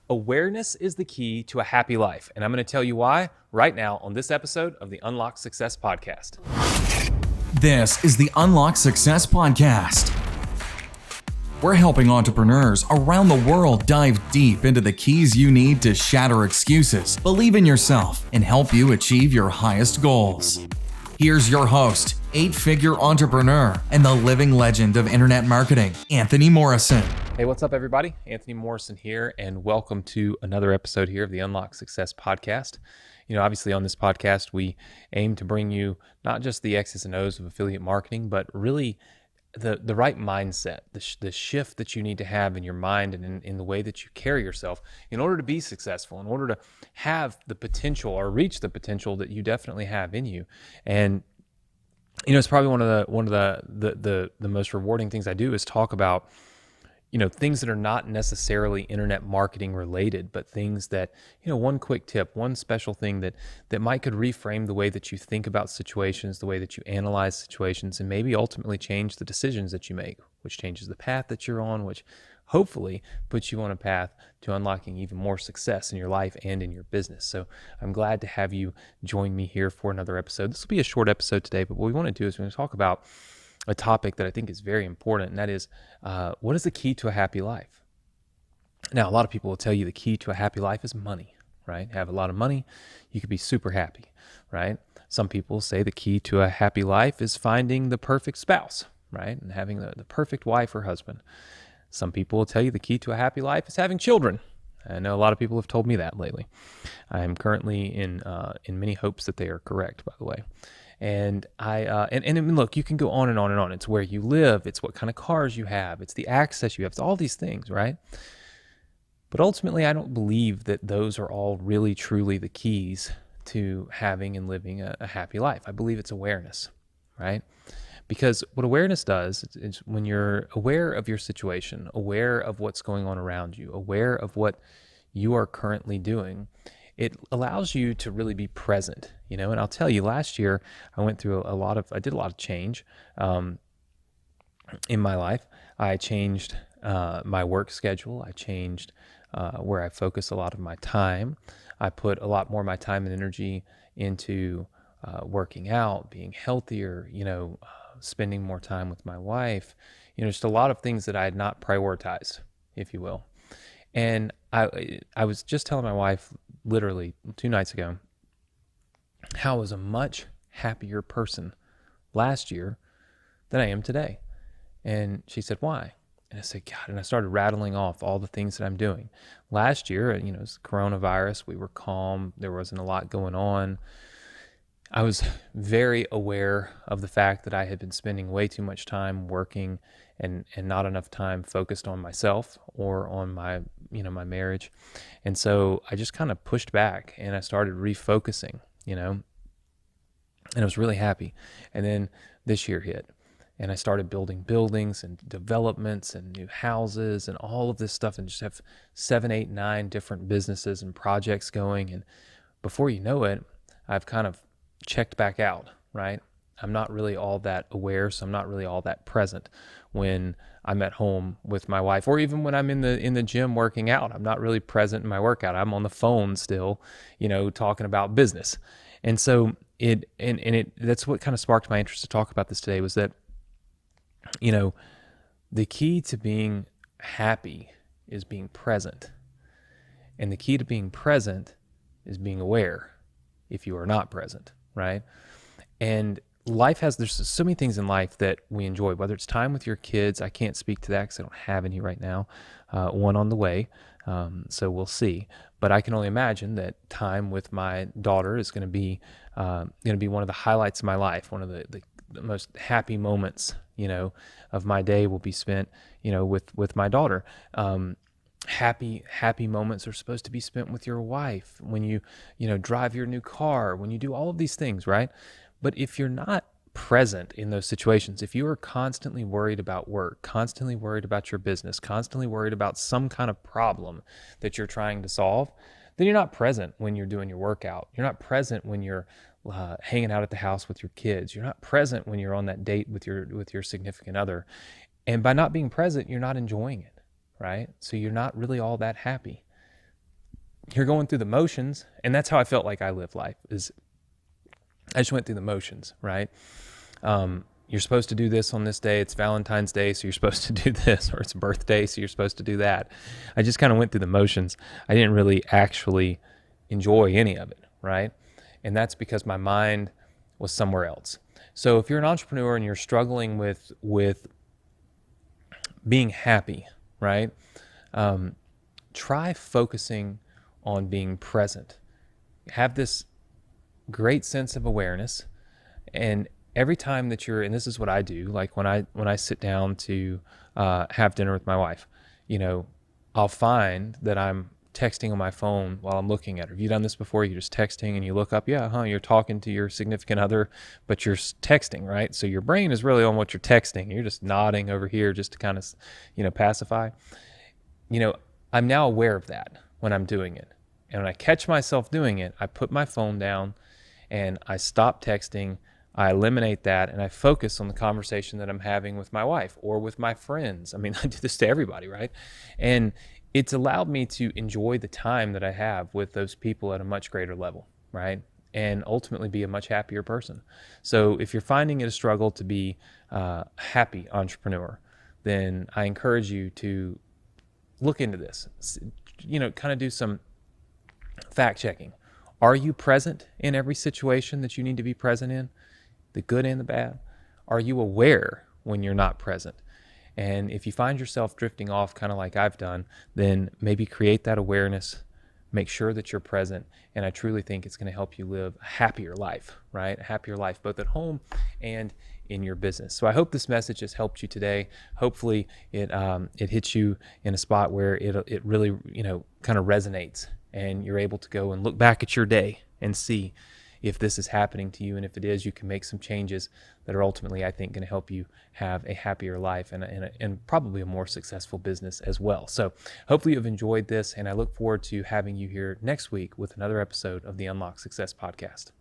Awareness is the key to a happy life, and I'm going to tell you why right now on this episode of the Unlock Success Podcast. This is the Unlock Success Podcast. We're helping entrepreneurs around the world dive deep into the keys you need to shatter excuses, believe in yourself, and help you achieve your highest goals. Here's your host, 8-figure entrepreneur and the living legend of internet marketing, Anthony Morrison. Hey, what's up, everybody? Anthony Morrison here, and welcome to another episode here of the Unlock Success Podcast. You know, obviously on this podcast, we aim to bring you not just the X's and O's of affiliate marketing, but really the right mindset, the shift that you need to have in your mind and in the way that you carry yourself in order to be successful, in order to have the potential or reach the potential that you definitely have in you. And you know, it's probably one of the most rewarding things I do is talk about, you know, things that are not necessarily internet marketing related, but things that, you know, one quick tip, one special thing that might could reframe the way that you think about situations, the way that you analyze situations, and maybe ultimately change the decisions that you make, which changes the path that you're on, which hopefully puts you on a path to unlocking even more success in your life and in your business. So I'm glad to have you join me here for another episode. This will be a short episode today, but what we want to do is we're going to talk about a topic that I think is very important, and that is what is the key to a happy life? Now, a lot of people will tell you the key to a happy life is money, right? Have a lot of money, you could be super happy, right? Some people say the key to a happy life is finding the perfect spouse, right? And having the perfect wife or husband. Some people will tell you the key to a happy life is having children. I know a lot of people have told me that lately. I am currently in many hopes that they are correct, by the way. And and look, you can go on and on and on. It's where you live. It's what kind of cars you have. It's the access you have. It's all these things, right? But ultimately, I don't believe that those are all really, truly the keys to having and living a happy life. I believe it's awareness, right? Because what awareness does is when you're aware of your situation, aware of what's going on around you, aware of what you are currently doing, it allows you to really be present, you know. And I'll tell you, last year I went through I did a lot of change in my life. I changed my work schedule. I changed where I focus a lot of my time. I put a lot more of my time and energy into working out, being healthier, you know, spending more time with my wife, you know, just a lot of things that I had not prioritized, if you will. And I was just telling my wife literally 2 nights ago how I was a much happier person last year than I am today. And she said, why? And I said, God, and I started rattling off all the things that I'm doing. Last year, you know, it was coronavirus. We were calm. There wasn't a lot going on. I was very aware of the fact that I had been spending way too much time working and not enough time focused on myself or on my marriage. And so I just kind of pushed back and I started refocusing, you know, and I was really happy. And then this year hit and I started building buildings and developments and new houses and all of this stuff, and just have 7, 8, 9 different businesses and projects going. And before you know it, I've kind of checked back out, right? I'm not really all that aware, so I'm not really all that present when I'm at home with my wife, or even when I'm in the gym working out. I'm not really present in my workout. I'm on the phone still, you know, talking about business. And so that's what kind of sparked my interest to talk about this today, was that, you know, the key to being happy is being present. And the key to being present is being aware if you are not present, right? And there's so many things in life that we enjoy, whether it's time with your kids. I can't speak to that because I don't have any right now, one on the way, so we'll see. But I can only imagine that time with my daughter is going to be one of the highlights of my life. One of the most happy moments, you know, of my day will be spent, you know, with my daughter. Happy moments are supposed to be spent with your wife, when you know, drive your new car, when you do all of these things, right? But if you're not present in those situations, if you are constantly worried about work, constantly worried about your business, constantly worried about some kind of problem that you're trying to solve, then you're not present when you're doing your workout. You're not present when you're hanging out at the house with your kids. You're not present when you're on that date with your significant other. And by not being present, you're not enjoying it, right? So you're not really all that happy. you're going through the motions. And that's how I felt like I lived life, is I just went through the motions, right? You're supposed to do this on this day. It's Valentine's Day, so you're supposed to do this, or it's birthday, so you're supposed to do that. I just kind of went through the motions. I didn't really actually enjoy any of it, right? And that's because my mind was somewhere else. So if you're an entrepreneur and you're struggling with being happy, right? Try focusing on being present. Have this great sense of awareness, and every time that you're, and this is what I do, like when I sit down to have dinner with my wife, I'll find that I'm texting on my phone while I'm looking at her. Have you done this before? You're just texting and you look up, you're talking to your significant other, but you're texting, right? So your brain is really on what you're texting. You're just nodding over here just to kind of, pacify. I'm now aware of that when I'm doing it. And when I catch myself doing it, I put my phone down and I stop texting. I eliminate that and I focus on the conversation that I'm having with my wife or with my friends. I mean, I do this to everybody, right? And it's allowed me to enjoy the time that I have with those people at a much greater level, right? And ultimately be a much happier person. So if you're finding it a struggle to be a happy entrepreneur, then I encourage you to look into this, kind of do some fact checking. Are you present in every situation that you need to be present in? The good and the bad? Are you aware when you're not present? And if you find yourself drifting off, kind of like I've done, then maybe create that awareness, make sure that you're present. And I truly think it's going to help you live a happier life, right? A happier life, both at home and in your business. So I hope this message has helped you today. Hopefully it hits you in a spot where it really, kind of resonates, and you're able to go and look back at your day and see if this is happening to you. And if it is, you can make some changes that are ultimately, I think, going to help you have a happier life and probably a more successful business as well. So hopefully you've enjoyed this, and I look forward to having you here next week with another episode of the Unlock Success Podcast.